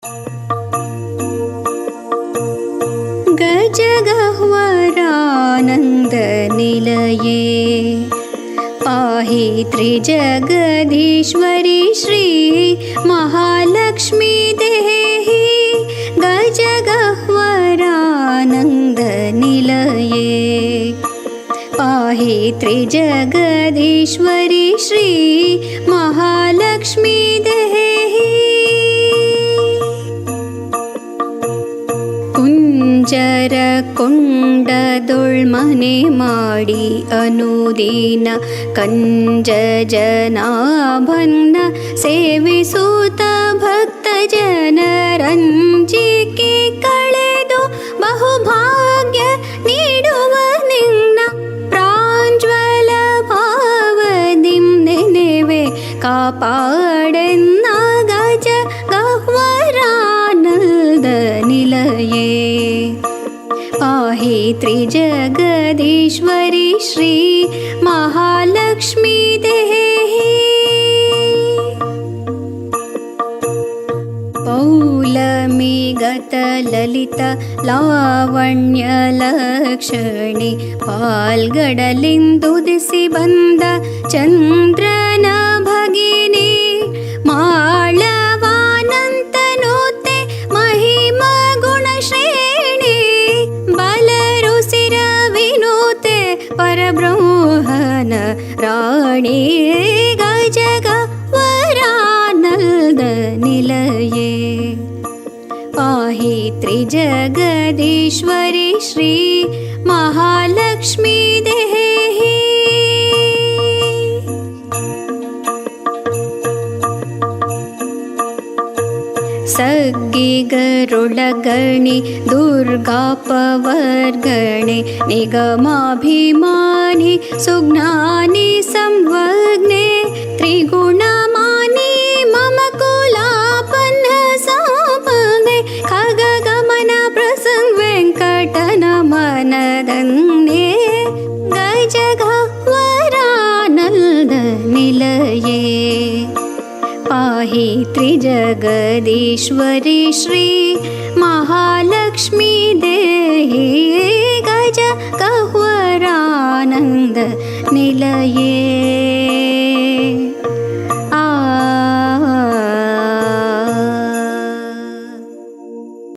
गजगह्वरानन्दनिलये पाहि त्रिजगदीश्वरी श्री महालक्ष्मी देहि। गजगह्वरानन्दनिलये पाहि त्रिजगदीश्वरी श्री महालक्ष्मी देहि। ಕುಂಜರ ಕೊಂಡದೊಳ್ಮನೆ ಮಾಡಿ ಅನುದೀನ ಕಂಜ ಜನಾಭನ್ನ ಸೇವಿಸುತ್ತ ಭಕ್ತ ಜನರಂಜಿಕೆ ಕಳೆದು ಬಹುಭಾಗ್ಯ ನೀಡುವ ನಿನ್ನ ಪ್ರಾಂಜ್ವಲ ಭಾವದಿಂ ನೆನೆವೆ ಕಾಪಾಡೆನ್ನ ಗಜ ಗಹ್ವರಾನಂದನಿಲಯೇ पाहि त्रिजगदीश्वरी श्री महालक्ष्मी देहि। पौलमीगत ललित लावण्यलक्षणे पाल्गडलिंದುದಿಸಿ ಬಂದ ಚಂದ್ರನ ಭಗಿನಿ ಮಾಳವಾನಂತನೋತೆ ಮಹಿಮಾ ಗುಣಶ್ರೇಣಿ ಬಲರುಸಿರ ವಿನೋತೆ ಪರಬ್ರಹ್ಮನ ರಾಣಿ ಗಜಗಹ್ವರಾನಂದನಿಲಯೇ पाहि त्रिजगदीश्वरी श्री महालक्ष्मी देहि। सग्गिगरुळगणि दुर्गापवर्गणे निगमाभिमानि सुज्ञानि संवग्ने त्रिगुणमानि मम कुलापन्न संपदे खगगमन प्रसंग वेंकटन मनदन्ने गजगह्वरानन्दनिलये पाहि त्रिजगदीश्वरी श्री महालक्ष्मी देहि। गजगह्वरानन्दनिलये।